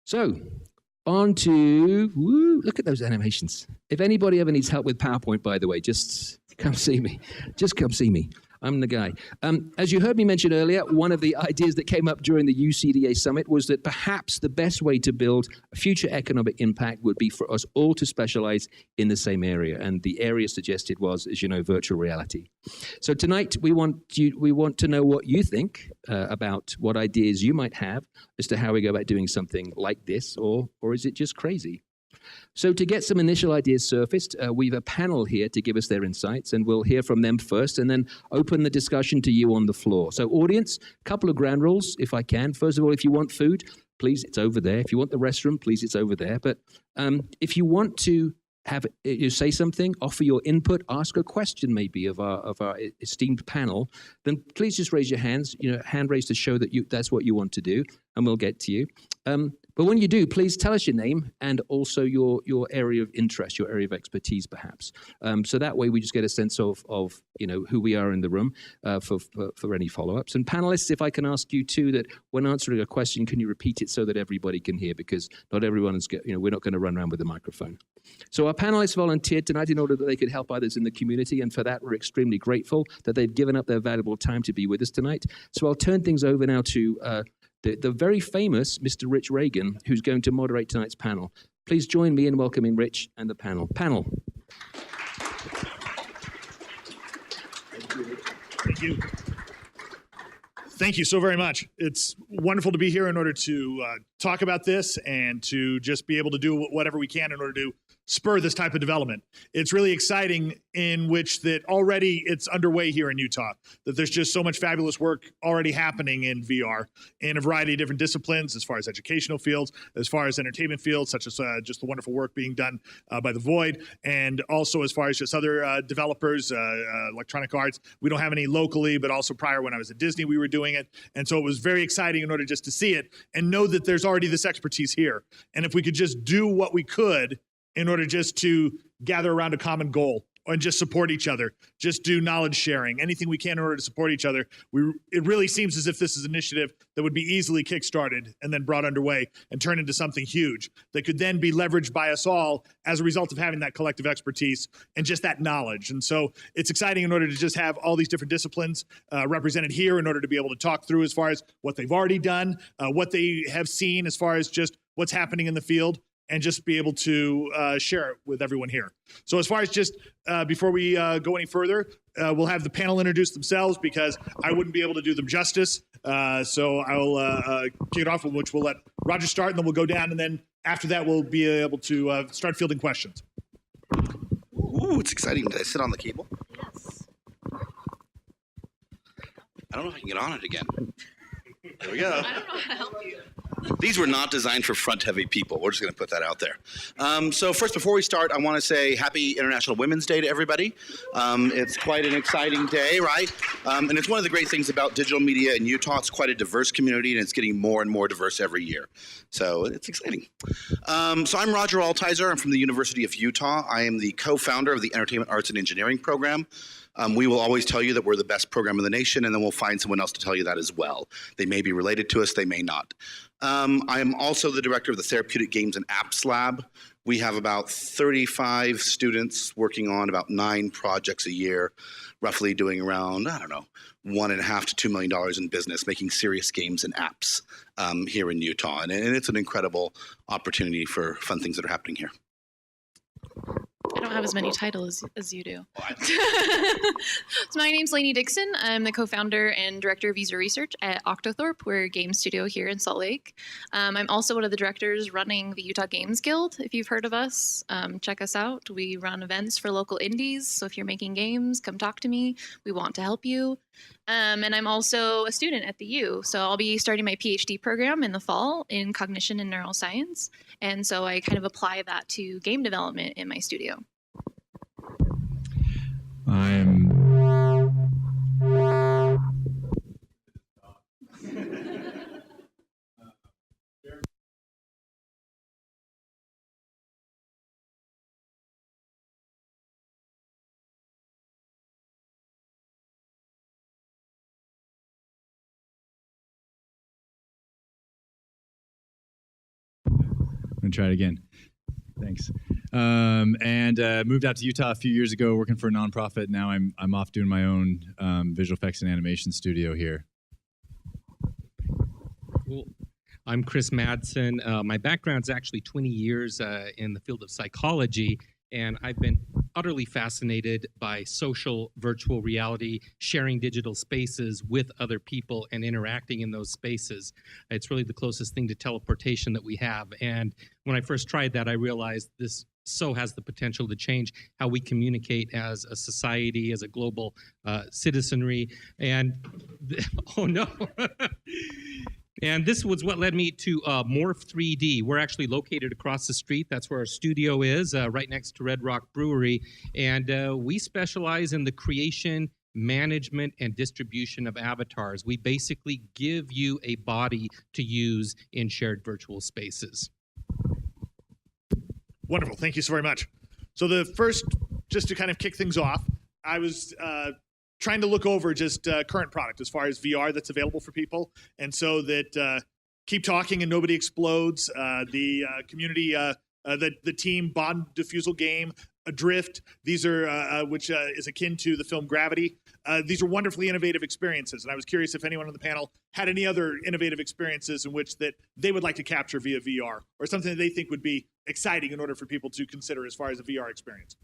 So, on to, look at those animations. If anybody ever needs help with PowerPoint, by the way, just come see me. Just come see me. I'm the guy. As you heard me mention earlier, one of the ideas that came up during the UCDA Summit was that perhaps the best way to build a future economic impact would be for us all to specialize in the same area. And the area suggested was, as you know, virtual reality. So tonight, we want to know what you think about what ideas you might have as to how we go about doing something like this, or is it just crazy? So to get some initial ideas surfaced, we have a panel here to give us their insights, and we'll hear from them first and then open the discussion to you on the floor. So audience, a couple of ground rules, if I can. First of all, if you want food, please, it's over there. If you want the restroom, please, it's over there. But if you want to say something, offer your input, ask a question maybe of our esteemed panel, then please just raise your hands, hand raise to show that that's what you want to do, and we'll get to you. But when you do, please tell us your name and also your area of interest, your area of expertise, perhaps. So that way we just get a sense of who we are in the room for any follow-ups. And panelists, if I can ask you too, that when answering a question, can you repeat it so that everybody can hear? Because not everyone is, we're not going to run around with a microphone. So our panelists volunteered tonight in order that they could help others in the community, and for that we're extremely grateful that they've given up their valuable time to be with us tonight. So I'll turn things over now to the very famous Mr. Rich Reagan, who's going to moderate tonight's panel. Please join me in welcoming Rich and the panel. Panel. Thank you. Thank you so very much. It's wonderful to be here in order to talk about this and to just be able to do whatever we can in order to spur this type of development. It's really exciting in which that already it's underway here in Utah, that there's just so much fabulous work already happening in VR in a variety of different disciplines, as far as educational fields, as far as entertainment fields, such as just the wonderful work being done by the Void, and also as far as just other developers, Electronic Arts. We don't have any locally, but also prior when I was at Disney, we were doing it. And so it was very exciting in order just to see it and know that there's already this expertise here. And if we could just do what we could in order just to gather around a common goal and just support each other, just do knowledge sharing, anything we can in order to support each other. It really seems as if this is an initiative that would be easily kickstarted and then brought underway and turned into something huge that could then be leveraged by us all as a result of having that collective expertise and just that knowledge. And so it's exciting in order to just have all these different disciplines represented here in order to be able to talk through as far as what they've already done, what they have seen as far as just what's happening in the field, and just be able to share it with everyone here. So as far as just before we go any further, we'll have the panel introduce themselves because I wouldn't be able to do them justice. So I'll kick it off, which we'll let Roger start, and then we'll go down, and then after that we'll be able to start fielding questions. Ooh, it's exciting. Did I sit on the cable? Yes. I don't know if I can get on it again. There we go. I don't know how to help you. These were not designed for front-heavy people. We're just going to put that out there. So first, before we start, I want to say Happy International Women's Day to everybody. It's quite an exciting day, right? And it's one of the great things about digital media in Utah. It's quite a diverse community, and it's getting more and more diverse every year. So it's exciting. So I'm Roger Altizer. I'm from the University of Utah. I am the co-founder of the Entertainment Arts and Engineering program. We will always tell you that we're the best program in the nation, and then we'll find someone else to tell you that as well. They may be related to us, they may not. I am also the director of the Therapeutic Games and Apps Lab. We have about 35 students working on about 9 projects a year, roughly doing around, I don't know, $1.5 to $2 million in business, making serious games and apps here in Utah. And it's an incredible opportunity for fun things that are happening here. I don't have as many titles as you do. So my name's Lainey Dixon. I'm the co-founder and director of user research at Octothorpe. We're a game studio here in Salt Lake. I'm also one of the directors running the Utah Games Guild. If you've heard of us, check us out. We run events for local indies. So if you're making games, come talk to me. We want to help you. And I'm also a student at the U. So I'll be starting my PhD program in the fall in cognition and neuroscience. And so I kind of apply that to game development in my studio. I'm gonna try it again. Thanks. And moved out to Utah a few years ago, working for a nonprofit. Now I'm off doing my own visual effects and animation studio here. Cool. I'm Chris Madsen. My background's actually 20 years in the field of psychology, and I've been utterly fascinated by social virtual reality, sharing digital spaces with other people and interacting in those spaces. It's really the closest thing to teleportation that we have. And when I first tried that, I realized this so has the potential to change how we communicate as a society, as a global citizenry. And oh no. And this was what led me to Morph 3D. We're actually located across the street. That's where our studio is, right next to Red Rock Brewery. And we specialize in the creation, management, and distribution of avatars. We basically give you a body to use in shared virtual spaces. Wonderful. Thank you so very much. So the first, just to kind of kick things off, I was trying to look over just current product as far as VR that's available for people. And so that Keep Talking and Nobody Explodes, the community, the team Bond Diffusal game, Adrift, these are, which is akin to the film Gravity. These are wonderfully innovative experiences. And I was curious if anyone on the panel had any other innovative experiences in which that they would like to capture via VR, or something that they think would be exciting in order for people to consider as far as a VR experience.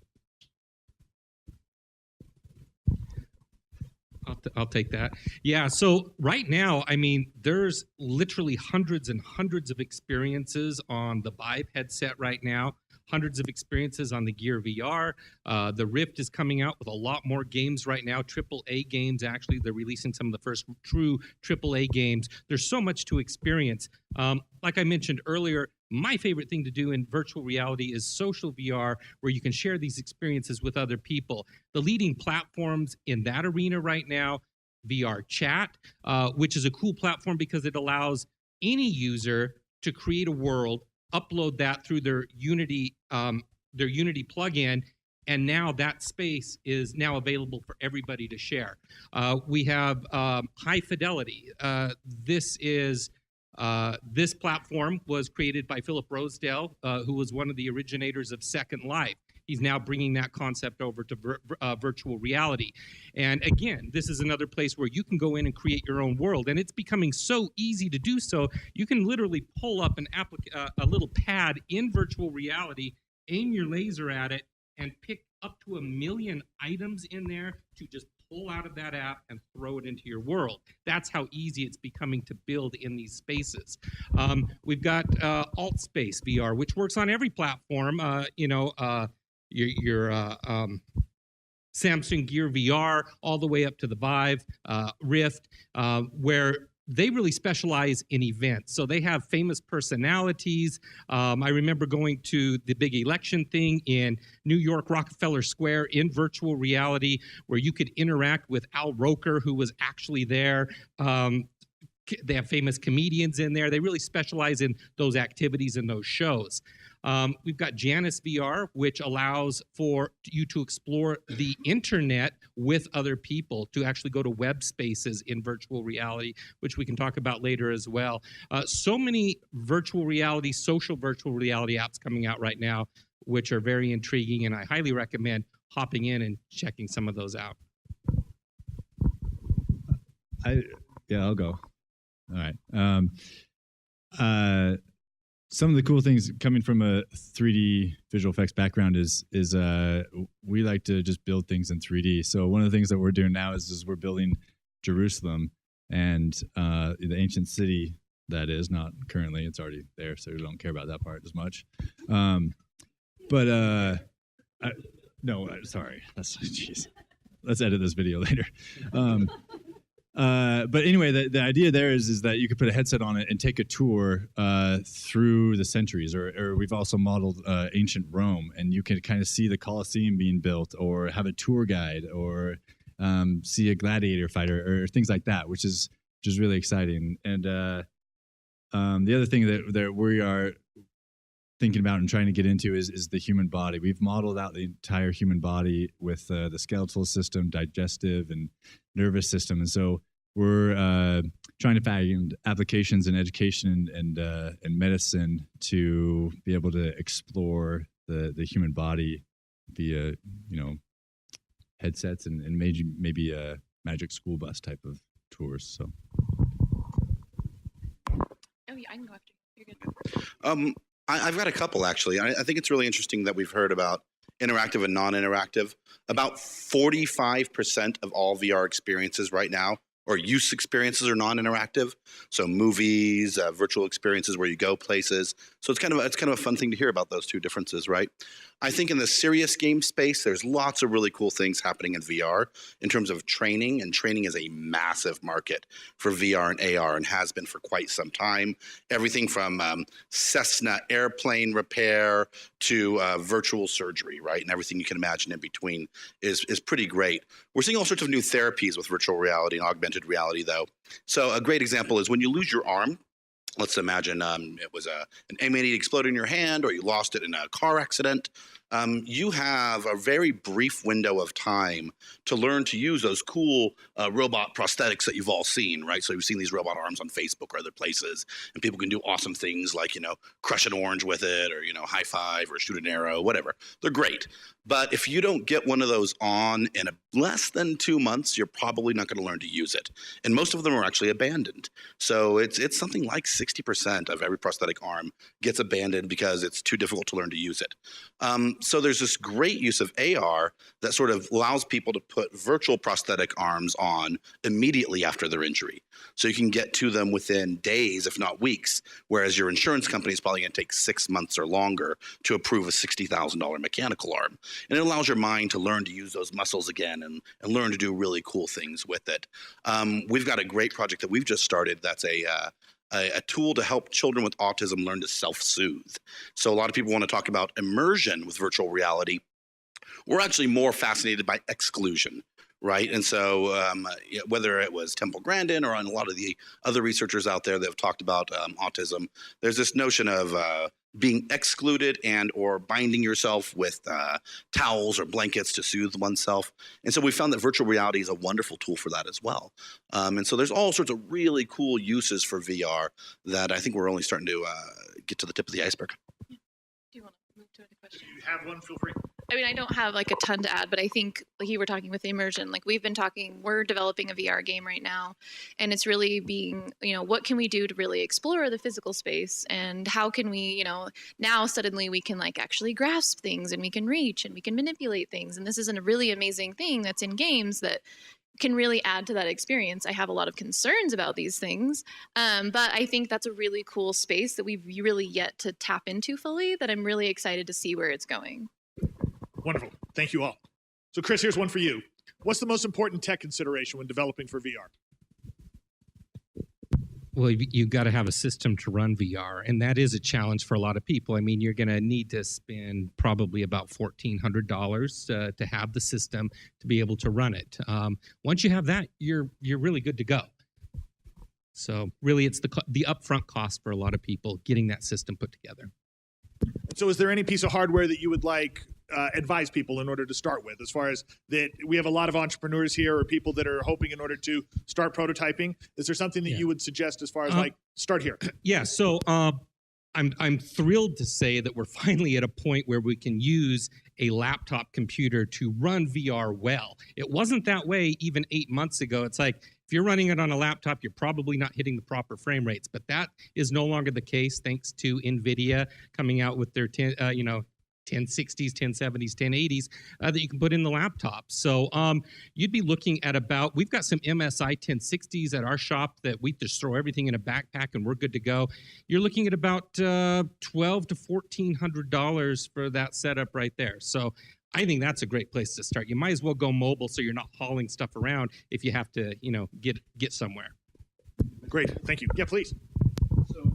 I'll take that. Yeah, so right now, I mean, there's literally hundreds and hundreds of experiences on the Vive headset right now, hundreds of experiences on the Gear VR. The Rift is coming out with a lot more games right now, AAA games, actually. They're releasing some of the first true AAA games. There's so much to experience. Like I mentioned earlier, my favorite thing to do in virtual reality is social VR, where you can share these experiences with other people. The leading platforms in that arena right now, VR Chat, which is a cool platform because it allows any user to create a world, upload that through their Unity plugin, and now that space is now available for everybody to share. We have High Fidelity. This platform was created by Philip Rosedale, who was one of the originators of Second Life. He's now bringing that concept over to virtual reality. And again, this is another place where you can go in and create your own world. And it's becoming so easy to do so. You can literally pull up a little pad in virtual reality, aim your laser at it, and pick up to 1 million items in there to just pull out of that app and throw it into your world. That's how easy it's becoming to build in these spaces. We've got AltSpace VR, which works on every platform. Your Samsung Gear VR, all the way up to the Vive, Rift, where they really specialize in events. So they have famous personalities. I remember going to the big election thing in New York, Rockefeller Square, in virtual reality, where you could interact with Al Roker, who was actually there. They have famous comedians in there. They really specialize in those activities and those shows. We've got Janus VR, which allows for you to explore the internet with other people, to actually go to web spaces in virtual reality, which we can talk about later as well. So many virtual reality, social virtual reality apps coming out right now, which are very intriguing, and I highly recommend hopping in and checking some of those out. I'll go. All right. Some of the cool things coming from a 3D visual effects background is we like to just build things in 3D. So one of the things that we're doing now is we're building Jerusalem, and the ancient city that is, not currently, it's already there, so we don't care about that part as much. Sorry. Jeez. Let's edit this video later. But anyway, the idea there is that you could put a headset on it and take a tour through the centuries, or we've also modeled ancient Rome, and you can kind of see the Colosseum being built, or have a tour guide, or see a gladiator fighter, or things like that, which is really exciting. And the other thing that we are thinking about and trying to get into is the human body. We've modeled out the entire human body with the skeletal system, digestive, and nervous system. And so we're trying to find applications in education and medicine to be able to explore the human body via headsets and maybe a magic school bus type of tours. So. Oh yeah, I can go after you. You're good. I've got a couple actually. I think it's really interesting that we've heard about interactive and non-interactive. About 45% of all VR experiences right now, or use experiences, are non-interactive. So movies, virtual experiences where you go places. So it's kind of a fun thing to hear about those two differences, right? I think in the serious game space, there's lots of really cool things happening in VR in terms of training, and training is a massive market for VR and AR and has been for quite some time. Everything from Cessna airplane repair to virtual surgery, right? And everything you can imagine in between is pretty great. We're seeing all sorts of new therapies with virtual reality and augmented reality, though. So a great example is when you lose your arm. Let's imagine it was an M80 exploded in your hand, or you lost it in a car accident. You have a very brief window of time to learn to use those cool robot prosthetics that you've all seen, right? So you've seen these robot arms on Facebook or other places, and people can do awesome things like, crush an orange with it, or, high five or shoot an arrow, whatever. They're great. But if you don't get one of those on in less than 2 months, you're probably not going to learn to use it. And most of them are actually abandoned. So it's something like 60% of every prosthetic arm gets abandoned because it's too difficult to learn to use it. So there's this great use of AR that sort of allows people to put virtual prosthetic arms on immediately after their injury. So you can get to them within days, if not weeks, whereas your insurance company is probably going to take 6 months or longer to approve a $60,000 mechanical arm. And it allows your mind to learn to use those muscles again and learn to do really cool things with it. We've got a great project that we've just started that's a tool to help children with autism learn to self-soothe. So a lot of people want to talk about immersion with virtual reality. We're actually more fascinated by exclusion, right? And so whether it was Temple Grandin or on a lot of the other researchers out there that have talked about autism, there's this notion of being excluded and or binding yourself with towels or blankets to soothe oneself. And so we found that virtual reality is a wonderful tool for that as well. And so there's all sorts of really cool uses for VR that I think we're only starting to get to the tip of the iceberg. Do you want to move to a question? If you have one, feel free. I mean, I don't have like a ton to add, but I think like you were talking with immersion, like we're developing a VR game right now, and it's really being, what can we do to really explore the physical space, and how can we, now suddenly we can like actually grasp things, and we can reach, and we can manipulate things. And this is a really amazing thing that's in games that can really add to that experience. I have a lot of concerns about these things, but I think that's a really cool space that we've really yet to tap into fully, that I'm really excited to see where it's going. Wonderful. Thank you all. So Chris, here's one for you. What's the most important tech consideration when developing for VR? Well, you got to have a system to run VR, and that is a challenge for a lot of people. I mean, you're going to need to spend probably about $1,400 to have the system to be able to run it. Once you have that, you're really good to go. So really, it's the upfront cost for a lot of people getting that system put together. So is there any piece of hardware that you would advise people in order to start with, as far as that we have a lot of entrepreneurs here or people that are hoping in order to start prototyping? Is there something that you would suggest as far as start here? Yeah. So I'm thrilled to say that we're finally at a point where we can use a laptop computer to run VR well. It wasn't that way even 8 months ago. It's like, if you're running it on a laptop, you're probably not hitting the proper frame rates, but that is no longer the case thanks to NVIDIA coming out with their 1060s, 1070s, 1080s that you can put in the laptop. So you'd be looking at we've got some MSI 1060s at our shop that we just throw everything in a backpack and we're good to go. You're looking at about $1,200 to $1,400 for that setup right there. So I think that's a great place to start. You might as well go mobile so you're not hauling stuff around if you have to, get somewhere. Great, thank you. Yeah, please. So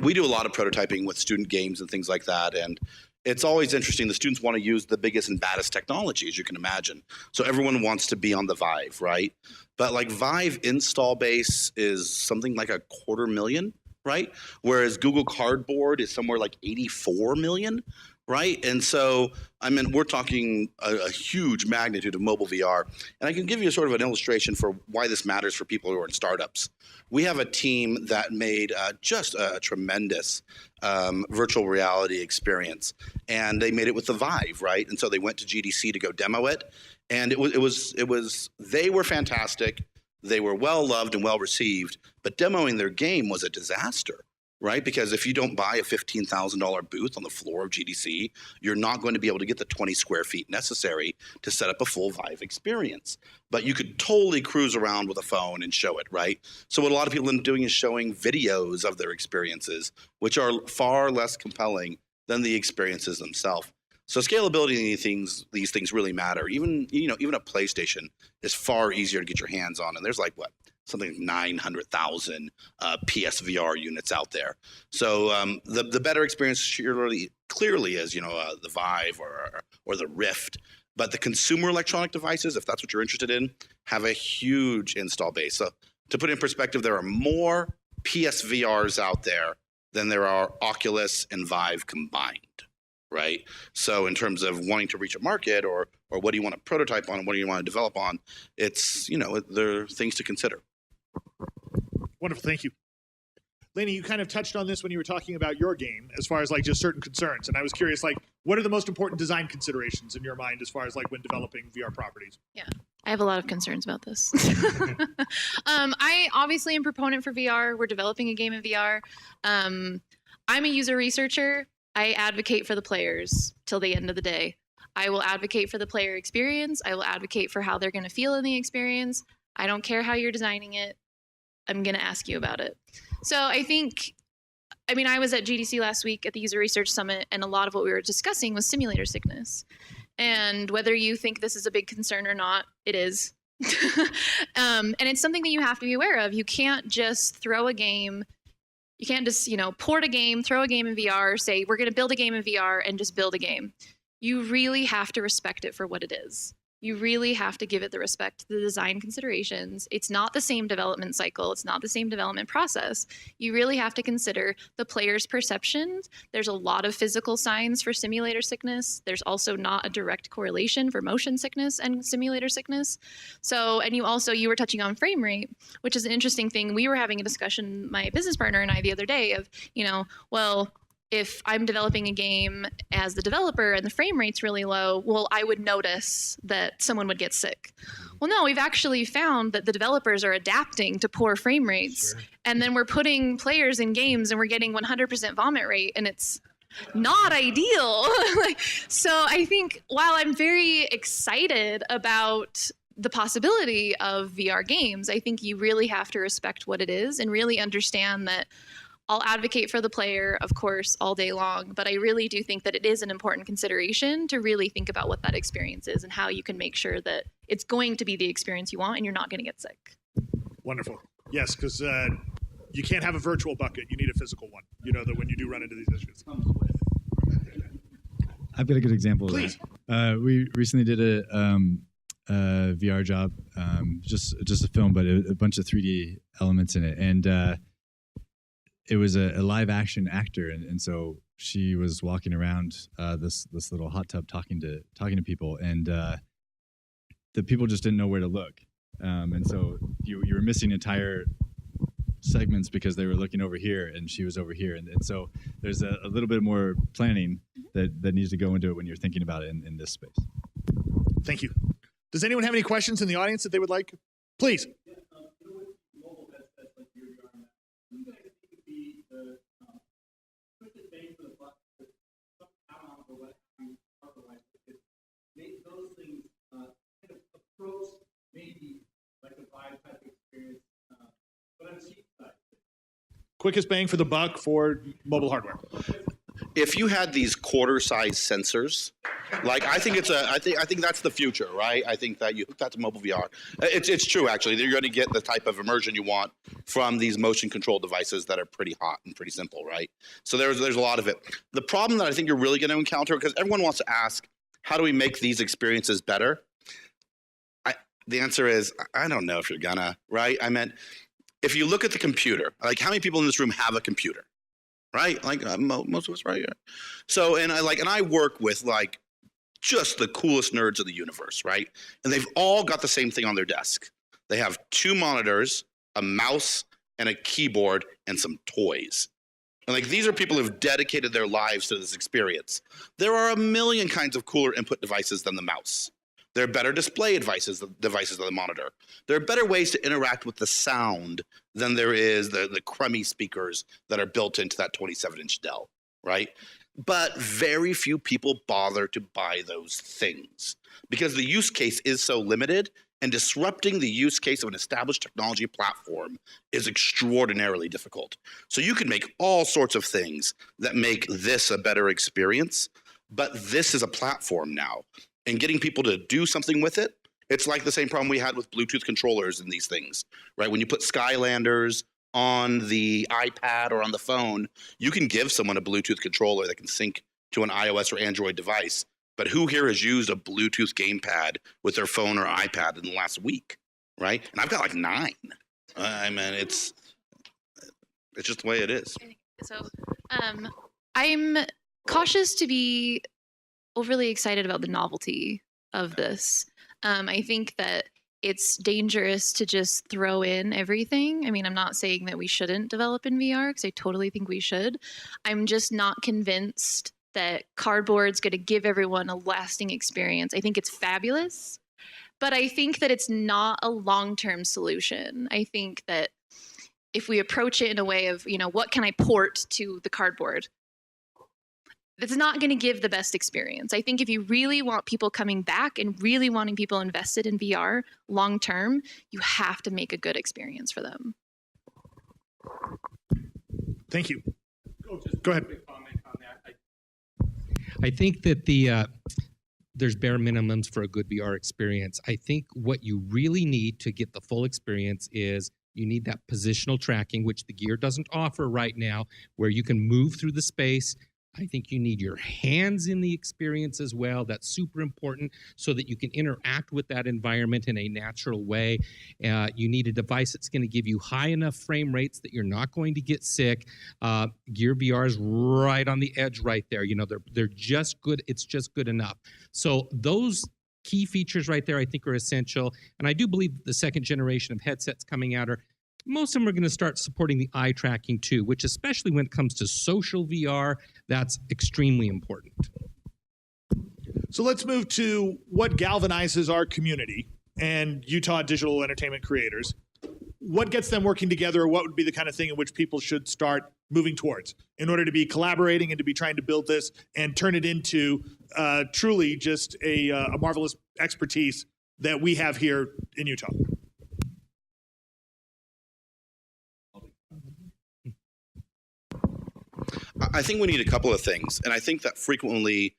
we do a lot of prototyping with student games and things like that, and it's always interesting. The students want to use the biggest and baddest technology, as you can imagine. So everyone wants to be on the Vive, right? But like Vive install base is something like $250,000, right? Whereas Google Cardboard is somewhere like 84 million. right? And so, I mean, we're talking a huge magnitude of mobile VR. And I can give you sort of an illustration for why this matters for people who are in startups. We have a team that made just a tremendous virtual reality experience. And they made it with the Vive, right? And so they went to GDC to go demo it. And they were fantastic. They were well loved and well received, but demoing their game was a disaster, right? Because if you don't buy a $15,000 booth on the floor of GDC, you're not going to be able to get the 20 square feet necessary to set up a full Vive experience. But you could totally cruise around with a phone and show it, right? So what a lot of people end up doing is showing videos of their experiences, which are far less compelling than the experiences themselves. So scalability in these things really matter. Even a PlayStation is far easier to get your hands on, and there's like something like 900,000 PSVR units out there. So the better experience clearly is the Vive or the Rift. But the consumer electronic devices, if that's what you're interested in, have a huge install base. So to put it in perspective, there are more PSVRs out there than there are Oculus and Vive combined. Right. So in terms of wanting to reach a market or what do you want to prototype on and what do you want to develop on, it's, there are things to consider. Wonderful. Thank you. Lainey, you kind of touched on this when you were talking about your game as far as like just certain concerns. And I was curious, like, what are the most important design considerations in your mind as far as like when developing VR properties? Yeah, I have a lot of concerns about this. I obviously am a proponent for VR. We're developing a game in VR. I'm a user researcher. I advocate for the players till the end of the day. I will advocate for the player experience. I will advocate for how they're going to feel in the experience. I don't care how you're designing it. I'm going to ask you about it. So I was at GDC last week at the User Research Summit, and a lot of what we were discussing was simulator sickness. And whether you think this is a big concern or not, it is. And it's something that you have to be aware of. You can't just throw a game. You can't just, port a game, throw a game in VR, say, we're going to build a game in VR and just build a game. You really have to respect it for what it is. You really have to give it the respect, the design considerations. It's not the same development cycle. It's not the same development process. You really have to consider the player's perceptions. There's a lot of physical signs for simulator sickness. There's also not a direct correlation for motion sickness and simulator sickness. So, and you were touching on frame rate, which is an interesting thing. We were having a discussion, my business partner and I, the other day of, if I'm developing a game as the developer and the frame rate's really low, well, I would notice that someone would get sick. Well, no, we've actually found that the developers are adapting to poor frame rates. Sure. And then we're putting players in games and we're getting 100% vomit rate, and it's not ideal. So I think while I'm very excited about the possibility of VR games, I think you really have to respect what it is and really understand that I'll advocate for the player, of course, all day long, but I really do think that it is an important consideration to really think about what that experience is and how you can make sure that it's going to be the experience you want and you're not going to get sick. Wonderful. Yes, because you can't have a virtual bucket. You need a physical one, that when you do run into these issues. I've got a good example Please. of that. We recently did a VR job, just a film, but a bunch of 3D elements in it. And it was a live action actor, and so she was walking around this little hot tub talking to people, and the people just didn't know where to look, and so you were missing entire segments because they were looking over here and she was over here, and so there's a little bit more planning that needs to go into it when you're thinking about it in this space. Thank you. Does anyone have any questions in the audience that they would like? Please. Make those things kind of approach maybe like a Vive type experience, but on the cheap side. Quickest bang for the buck for mobile hardware. If you had these quarter-size sensors, I think that's the future, right? I think that you hook that to mobile VR. It's true, actually. You're going to get the type of immersion you want from these motion control devices that are pretty hot and pretty simple, right? So there's a lot of it. The problem that I think you're really going to encounter, because everyone wants to ask, how do we make these experiences better? The answer is, I don't know if you're gonna, right? I meant, if you look at the computer, like how many people in this room have a computer? right? Like most of us, right? So, and I work with like just the coolest nerds of the universe, right? And they've all got the same thing on their desk. They have 2 monitors, a mouse, and a keyboard, and some toys. And like these are people who've dedicated their lives to this experience. There are a million kinds of cooler input devices than the mouse. There are better display devices than the monitor. There are better ways to interact with the sound than there is the crummy speakers that are built into that 27-inch Dell, right? But very few people bother to buy those things because the use case is so limited, and disrupting the use case of an established technology platform is extraordinarily difficult. So you can make all sorts of things that make this a better experience, but this is a platform now. And getting people to do something with it, it's like the same problem we had with Bluetooth controllers and these things, right? When you put Skylanders on the iPad or on the phone, you can give someone a Bluetooth controller that can sync to an iOS or Android device. But who here has used a Bluetooth gamepad with their phone or iPad in the last week, right? And I've got like 9. I mean, it's just the way it is. So I'm cautious to be overly excited about the novelty of this. I think that it's dangerous to just throw in everything. I mean, I'm not saying that we shouldn't develop in VR, because I totally think we should. I'm just not convinced that cardboard's going to give everyone a lasting experience. I think it's fabulous, but I think that it's not a long-term solution. I think that if we approach it in a way of, what can I port to the cardboard? That's not going to give the best experience. I think if you really want people coming back and really wanting people invested in VR long-term, you have to make a good experience for them. Thank you. Go ahead. I think that there's bare minimums for a good VR experience. I think what you really need to get the full experience is you need that positional tracking, which the gear doesn't offer right now, where you can move through the space. I think you need your hands in the experience as well. That's super important so that you can interact with that environment in a natural way. You need a device that's going to give you high enough frame rates that you're not going to get sick. Gear VR is right on the edge right there. They're just good. It's just good enough. So those key features right there, I think, are essential. And I do believe the second generation of headsets coming out most of them are going to start supporting the eye tracking too, which especially when it comes to social VR, that's extremely important. So let's move to what galvanizes our community and Utah digital entertainment creators. What gets them working together, or what would be the kind of thing in which people should start moving towards in order to be collaborating and to be trying to build this and turn it into truly just a marvelous expertise that we have here in Utah? I think we need a couple of things, and I think that frequently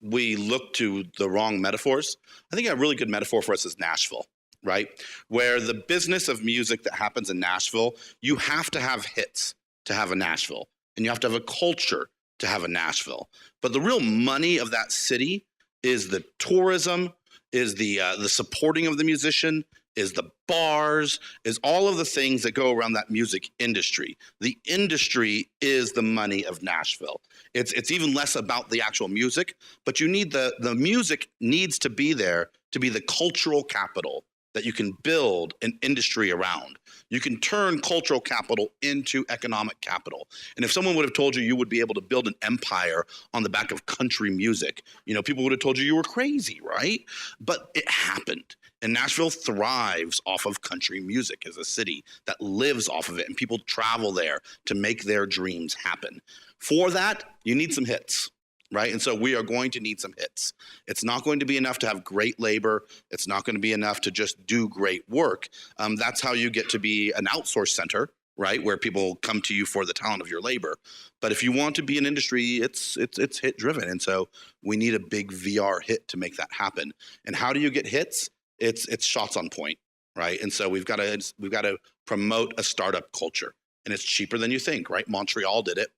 we look to the wrong metaphors. I think a really good metaphor for us is Nashville, right? Where the business of music that happens in Nashville, you have to have hits to have a Nashville, and you have to have a culture to have a Nashville. But the real money of that city is the tourism, is the supporting of the musician, is the bars, is all of the things that go around that music industry. The industry is the money of Nashville. It's even less about the actual music, but you need the music needs to be there to be the cultural capital that you can build an industry around. You can turn cultural capital into economic capital. And if someone would have told you you would be able to build an empire on the back of country music, people would have told you were crazy, right? But it happened. And Nashville thrives off of country music as a city that lives off of it, and people travel there to make their dreams happen. For that, you need some hits, right? And so we are going to need some hits. It's not going to be enough to have great labor. It's not going to be enough to just do great work. That's how you get to be an outsource center, right? Where people come to you for the talent of your labor. But if you want to be an industry, it's hit driven. And so we need a big VR hit to make that happen. And how do you get hits? It's shots on point, right? And so we've got to promote a startup culture, and it's cheaper than you think, right? Montreal did it.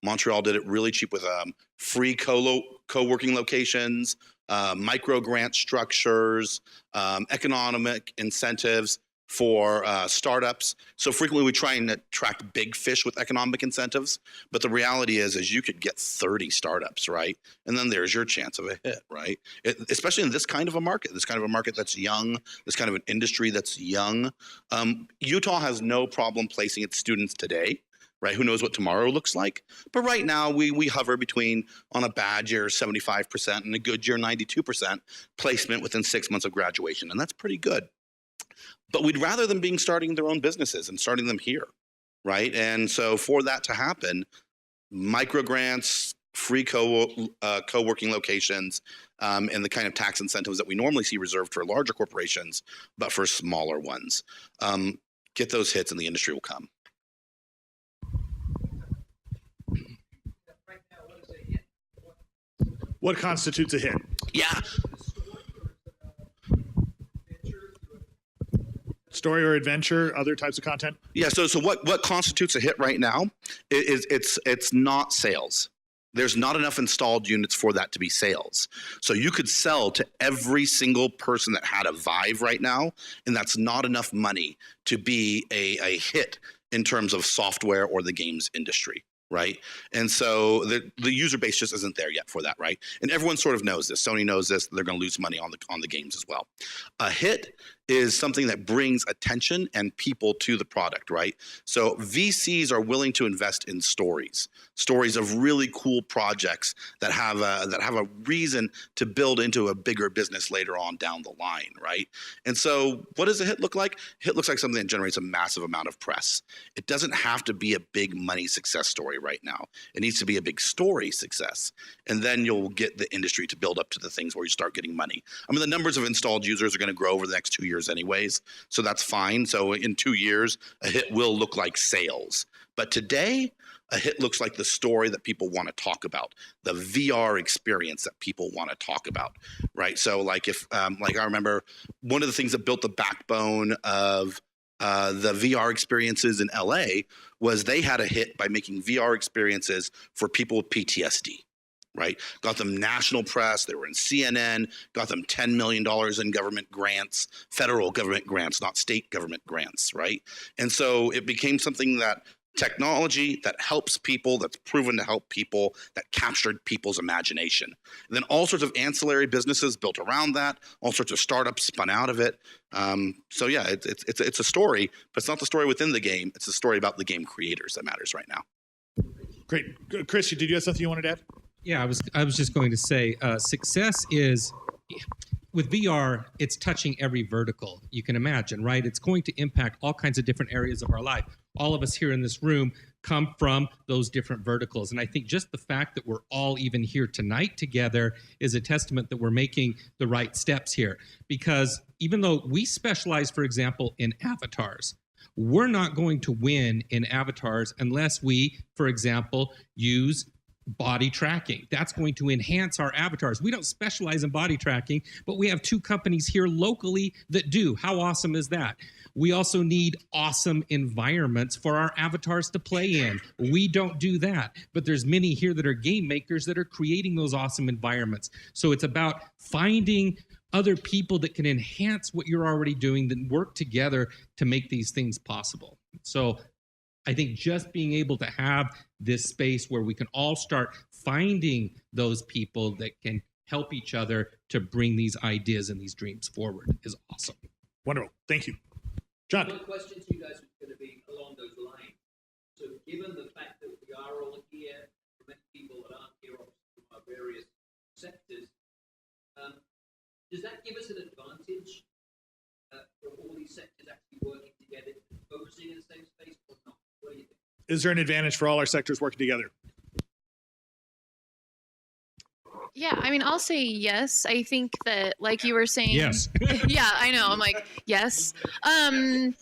Montreal did it really cheap with free co-working locations, micro grant structures, economic incentives. for startups. So frequently we try and attract big fish with economic incentives, but the reality is you could get 30 startups, right? And then there's your chance of a hit, right? Especially in this kind of a market that's young, this kind of an industry that's young. Utah has no problem placing its students today, right? Who knows what tomorrow looks like? But right now we hover between, on a bad year, 75% and a good year, 92% placement within 6 months of graduation. And that's pretty good. But we'd rather them being starting their own businesses and starting them here, right? And so for that to happen, micro grants, free co-working locations, and the kind of tax incentives that we normally see reserved for larger corporations, but for smaller ones. Get those hits and the industry will come. What constitutes a hit? Yeah. Story or adventure, other types of content? Yeah, so what constitutes a hit right now is it's not sales. There's not enough installed units for that to be sales. So you could sell to every single person that had a Vive right now, and that's not enough money to be a hit in terms of software or the games industry, right? And so the user base just isn't there yet for that, right? And everyone sort of knows this. Sony knows this. They're going to lose money on the games as well. A hit is something that brings attention and people to the product, right? So VCs are willing to invest in stories of really cool projects that have a reason to build into a bigger business later on down the line, right? And so what does a hit look like? Hit looks like something that generates a massive amount of press. It doesn't have to be a big money success story right now. It needs to be a big story success. And then you'll get the industry to build up to the things where you start getting money. I mean, the numbers of installed users are going to grow over the next 2 years anyways, so that's fine. So in 2 years, a hit will look like sales. But today, a hit looks like the story that people want to talk about, the VR experience that people want to talk about, right? So like if, like I remember one of the things that built the backbone of the VR experiences in LA was they had a hit by making VR experiences for people with PTSD. Right? Got them national press. They were in CNN, got them $10 million in government grants, federal government grants, not state government grants, right? And so it became something that technology that helps people, that's proven to help people, that captured people's imagination. And then all sorts of ancillary businesses built around that, all sorts of startups spun out of it. So yeah, it's a story, but it's not the story within the game. It's the story about the game creators that matters right now. Great. Chris, did you have something you wanted to add? Yeah, I was just going to say success is, with VR, it's touching every vertical you can imagine, right? It's going to impact all kinds of different areas of our life. All of us here in this room come from those different verticals. And I think just the fact that we're all even here tonight together is a testament that we're making the right steps here. Because even though we specialize, for example, in avatars, we're not going to win in avatars unless we, for example, use body tracking. That's going to enhance our avatars. We don't specialize in body tracking, but we have 2 companies here locally that do. How awesome is that? We also need awesome environments for our avatars to play in. We don't do that, but there's many here that are game makers that are creating those awesome environments. So it's about finding other people that can enhance what you're already doing, that work together to make these things possible. So I think just being able to have this space where we can all start finding those people that can help each other to bring these ideas and these dreams forward is awesome. Wonderful. Thank you. John. My question to you guys is going to be along those lines. So given the fact that we are all here, many people that aren't here from our various sectors, does that give us an advantage for all these sectors actually working together, focusing in the same space or not? What do you think? Is there an advantage for all our sectors working together? Yeah, I mean, I'll say yes. I think that, like you were saying, Yes. Yeah, I know. I'm like, yes. I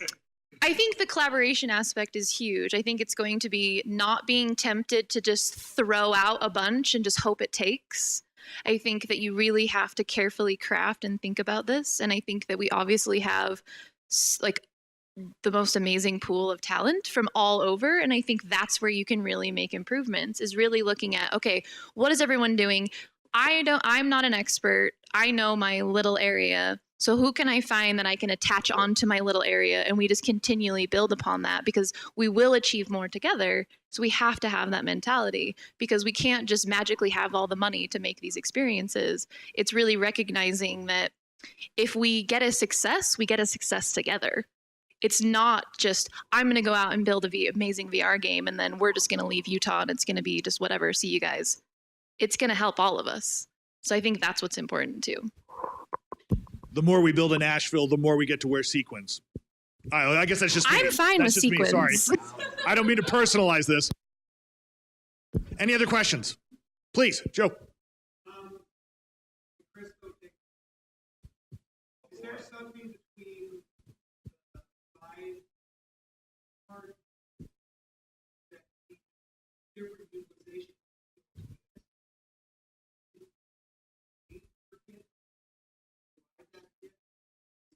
think the collaboration aspect is huge. I think it's going to be not being tempted to just throw out a bunch and just hope it takes. I think that you really have to carefully craft and think about this. And I think that we obviously have like the most amazing pool of talent from all over. And I think that's where you can really make improvements, is really looking at, okay, what is everyone doing? I'm not an expert. I know my little area. So who can I find that I can attach onto my little area, and we just continually build upon that, because we will achieve more together. So we have to have that mentality, because we can't just magically have all the money to make these experiences. It's really recognizing that if we get a success, we get a success together. It's not just, I'm going to go out and build a amazing VR game, and then we're just going to leave Utah and it's going to be just whatever, see you guys. It's going to help all of us. So I think that's what's important too. The more we build in Asheville, the more we get to wear sequins. I guess that's just me. I'm fine That's with just me. sequins. Sorry. I don't mean to personalize this. Any other questions? Please, Joe. Chris, is there something between the size part that the different utilization?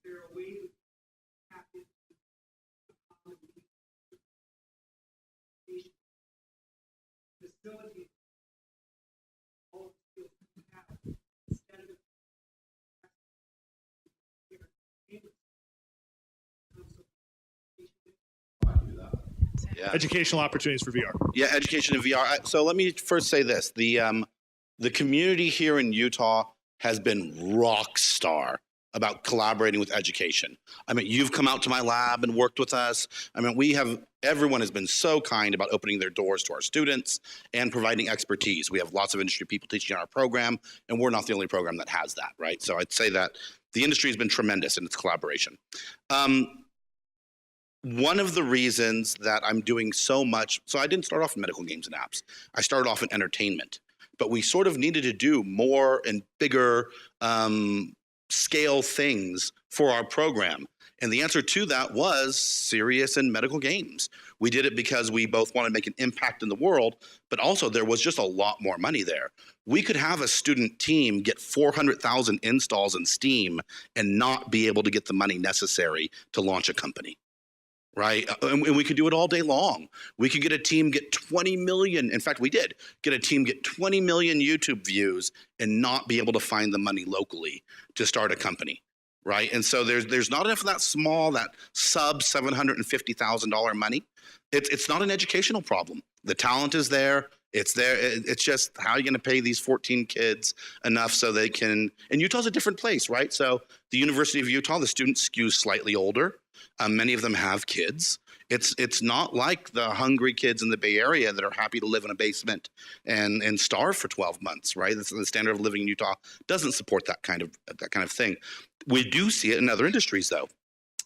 Is there a way to tap into the common utilization facility all the skills you have instead of Yeah. Educational opportunities for VR. Yeah, education in VR. So let me first say this: the community here in Utah has been rock star about collaborating with education. I mean, you've come out to my lab and worked with us. I mean, everyone has been so kind about opening their doors to our students and providing expertise. We have lots of industry people teaching our program, and we're not the only program that has that, right? So I'd say that the industry has been tremendous in its collaboration. One of the reasons that I'm doing so much, so I didn't start off in medical games and apps. I started off in entertainment, but we sort of needed to do more and bigger scale things for our program. And the answer to that was serious and medical games. We did it because we both want to make an impact in the world, but also there was just a lot more money there. We could have a student team get 400,000 installs in Steam and not be able to get the money necessary to launch a company. Right? And we could do it all day long. We could get a team get 20 million. In fact, we did get a team get 20 million YouTube views and not be able to find the money locally to start a company. Right? And so there's not enough of that small, that sub $750,000 money. It's not an educational problem. The talent is there. It's there. It's just how are you going to pay these 14 kids enough so they can, and Utah's a different place, right? So the University of Utah, the students skew slightly older. Many of them have kids. It's not like the hungry kids in the Bay Area that are happy to live in a basement and starve for 12 months, right? The standard of living in Utah doesn't support that kind of thing. We do see it in other industries though.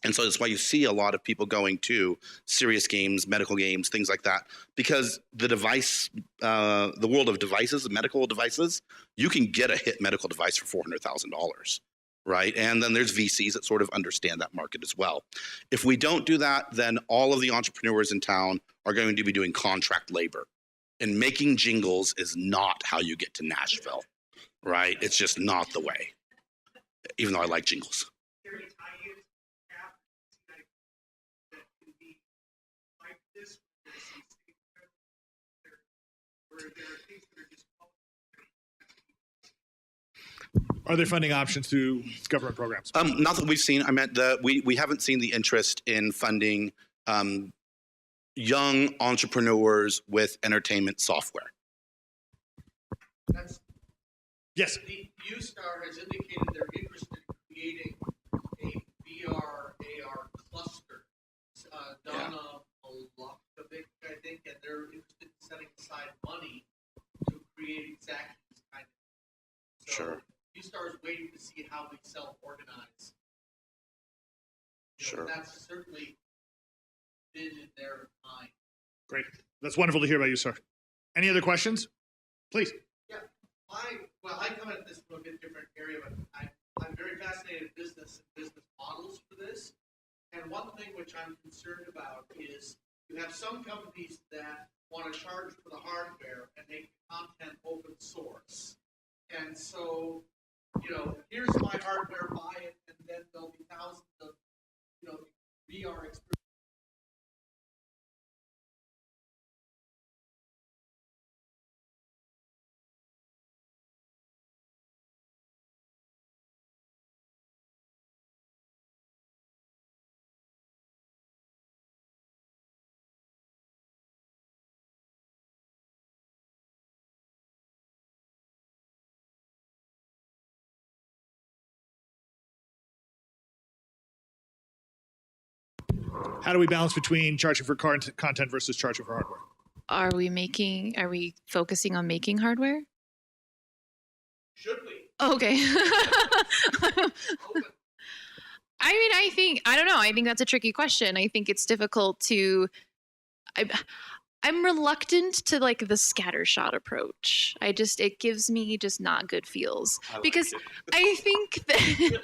And so that's why you see a lot of people going to serious games, medical games, things like that, because the device, the world of devices, medical devices, you can get a hit medical device for $400,000. Right. And then there's VCs that sort of understand that market as well. If we don't do that, then all of the entrepreneurs in town are going to be doing contract labor. And making jingles is not how you get to Nashville. Right. It's just not the way, even though I like jingles. Are there funding options through government programs? Not that we've seen. I meant we haven't seen the interest in funding young entrepreneurs with entertainment software. Yes. The USTAR has indicated they're interested in creating a VR AR cluster. Donna Malakovic, I think, and they're interested in setting aside money to create exactly this kind of. So Sure. USTAR is waiting to see how we self-organize. Sure. That's certainly been in their mind. Great. That's wonderful to hear about you, sir. Any other questions? Please. Yeah. I come at this from a bit different area, but I'm very fascinated in business and business models for this. And one thing which I'm concerned about is you have some companies that want to charge for the hardware and make content open source. And so, here's my hardware, buy it, and then there'll be thousands of, VR experiences. How do we balance between charging for content versus charging for hardware? Are we focusing on making hardware? Should we? Okay. I don't know. I think that's a tricky question. I think it's difficult to, I'm reluctant to like the scattershot approach. It gives me just not good feels because I think that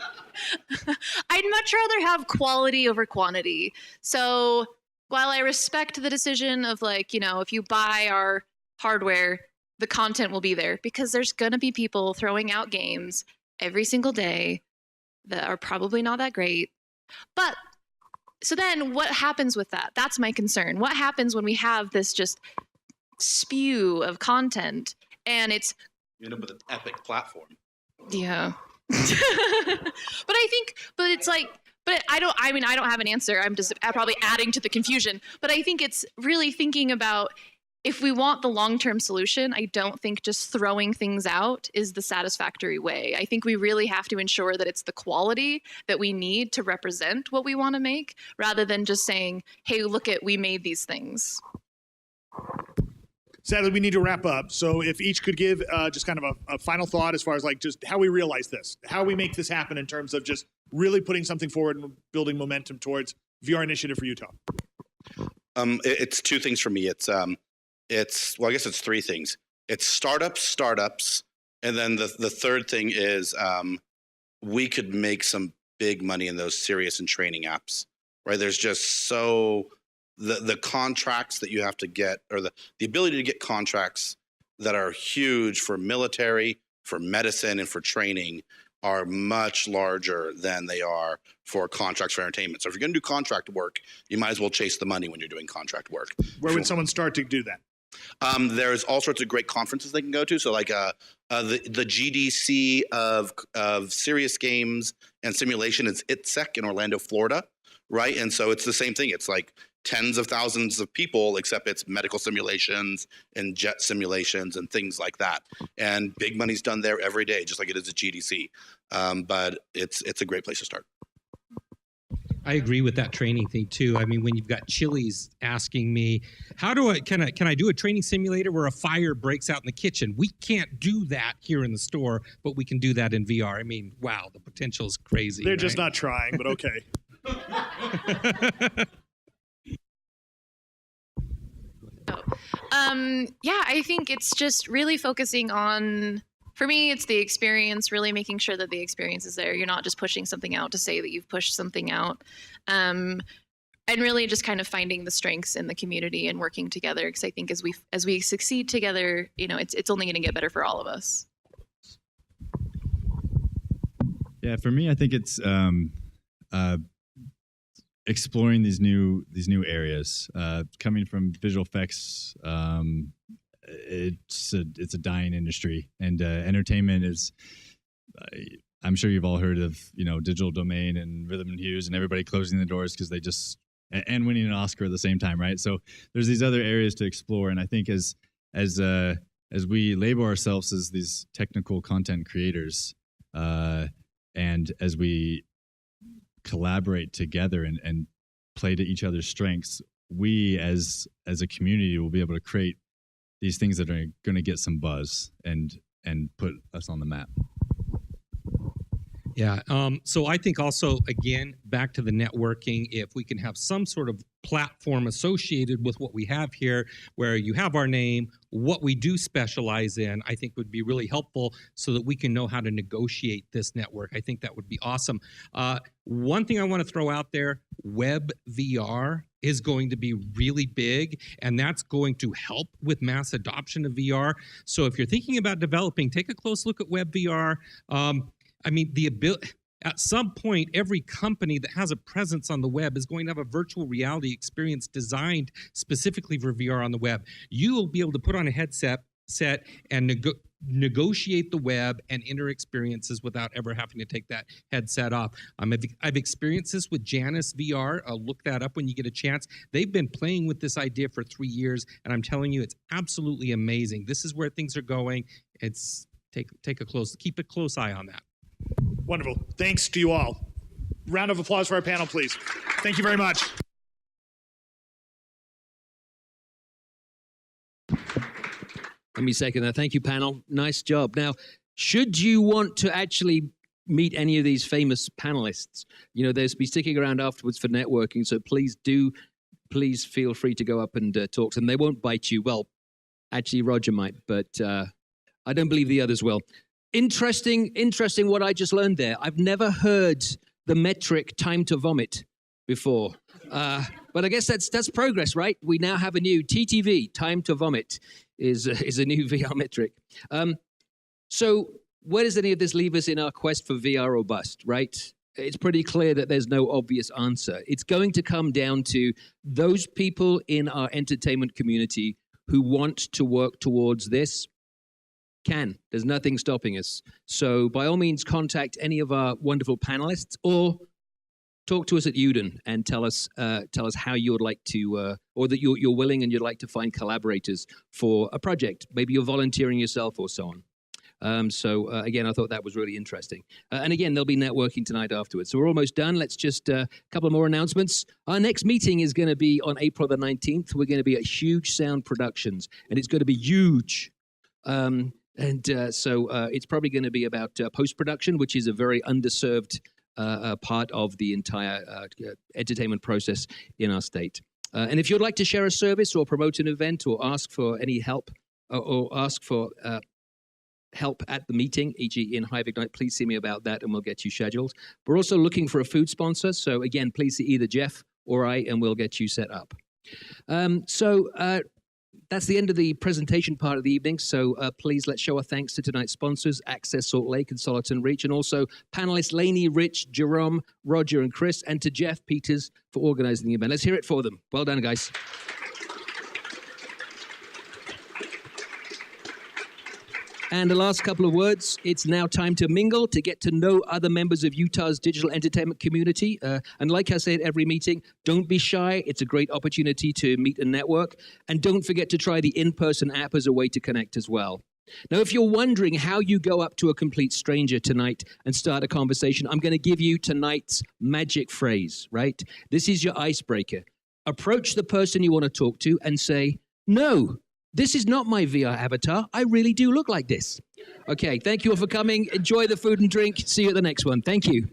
I'd much rather have quality over quantity. So while I respect the decision of like, if you buy our hardware, the content will be there because there's going to be people throwing out games every single day that are probably not that great. But so then what happens with that? That's my concern. What happens when we have this just spew of content and it's... You end up with an epic platform. Yeah. But I don't have an answer. I'm just probably adding to the confusion. But I think it's really thinking about if we want the long-term solution, I don't think just throwing things out is the satisfactory way. I think we really have to ensure that it's the quality that we need to represent what we want to make, rather than just saying, hey, we made these things. Sadly, we need to wrap up. So if each could give just kind of a final thought as far as like just how we realize this, how we make this happen in terms of just really putting something forward and building momentum towards VR initiative for Utah. It's two things for me. I guess it's three things. It's startups, and then the third thing is we could make some big money in those serious and training apps, right? There's just the contracts that you have to get, or the ability to get contracts that are huge for military, for medicine, and for training are much larger than they are for contracts for entertainment. So if you're going to do contract work, you might as well chase the money when you're doing contract work. Where would someone start to do that? There's all sorts of great conferences they can go to. So like the GDC of serious games and simulation is ITSEC in Orlando, Florida, right? And so it's the same thing. It's like tens of thousands of people, except it's medical simulations and jet simulations and things like that. And big money's done there every day, just like it is at GDC. But it's a great place to start. I agree with that training thing too. I mean, when you've got Chili's asking me, can I do a training simulator where a fire breaks out in the kitchen? We can't do that here in the store, but we can do that in VR. I mean, wow, the potential is crazy. They're just not trying, but okay. Yeah, I think it's just really focusing on, for me, it's the experience, really making sure that the experience is there. You're not just pushing something out to say that you've pushed something out. And really just kind of finding the strengths in the community and working together. Because I think as we succeed together, it's only going to get better for all of us. Yeah, for me, I think it's exploring these new areas. Coming from visual effects, it's a dying industry, and entertainment is. I'm sure you've all heard of Digital Domain and Rhythm and Hues and everybody closing the doors because they just and winning an Oscar at the same time, right? So there's these other areas to explore, and I think as we label ourselves as these technical content creators, and as we collaborate together and play to each other's strengths, we as a community will be able to create these things that are going to get some buzz and put us on the map. Yeah. So I think also, again, back to the networking, if we can have some sort of platform associated with what we have here, where you have our name, what we do specialize in, I think would be really helpful so that we can know how to negotiate this network. I think that would be awesome. One thing I want to throw out there, web VR is going to be really big, and that's going to help with mass adoption of VR. So if you're thinking about developing, take a close look at web VR. I mean, at some point, every company that has a presence on the web is going to have a virtual reality experience designed specifically for VR on the web. You will be able to put on a headset and negotiate the web and enter experiences without ever having to take that headset off. I've experienced this with Janus VR. Look that up when you get a chance. They've been playing with this idea for 3 years, and I'm telling you, it's absolutely amazing. This is where things are going. Keep a close eye on that. Wonderful. Thanks to you all. Round of applause for our panel, please. Thank you very much. Let me second that. Thank you, panel. Nice job. Now, should you want to actually meet any of these famous panelists, they'll be sticking around afterwards for networking. So please feel free to go up and talk to them. They won't bite you. Well, actually, Roger might, but I don't believe the others will. Interesting what I just learned there. I've never heard the metric time to vomit before. But I guess that's progress, right? We now have a new TTV, time to vomit, is a new VR metric. So where does any of this leave us in our quest for VR or bust, right? It's pretty clear that there's no obvious answer. It's going to come down to those people in our entertainment community who want to work towards this can. There's nothing stopping us. So by all means, contact any of our wonderful panelists or talk to us at UDEN and tell us how you would like to, or that you're willing and you'd like to find collaborators for a project. Maybe you're volunteering yourself or so on. Again, I thought that was really interesting. And again, there'll be networking tonight afterwards. So we're almost done. Let's just a couple more announcements. Our next meeting is going to be on April the 19th. We're going to be at Huge Sound Productions, and it's going to be huge. It's probably going to be about post-production, which is a very underserved part of the entire entertainment process in our state. And if you'd like to share a service or promote an event or ask for any help or ask for help at the meeting, e.g. in HIVE Ignite, please see me about that and we'll get you scheduled. We're also looking for a food sponsor. So again, please see either Jeff or I and we'll get you set up. That's the end of the presentation part of the evening. So please let's show our thanks to tonight's sponsors, Access Salt Lake and Soliton Reach, and also panelists Lainey, Rich, Jerome, Roger, and Chris, and to Jeff Peters for organizing the event. Let's hear it for them. Well done, guys. And the last couple of words, it's now time to mingle, to get to know other members of Utah's digital entertainment community. And like I say at every meeting, don't be shy. It's a great opportunity to meet and network. And don't forget to try the in-person app as a way to connect as well. Now, if you're wondering how you go up to a complete stranger tonight and start a conversation, I'm going to give you tonight's magic phrase, right? This is your icebreaker. Approach the person you want to talk to and say, "No, this is not my VR avatar. I really do look like this." Okay, thank you all for coming. Enjoy the food and drink. See you at the next one. Thank you.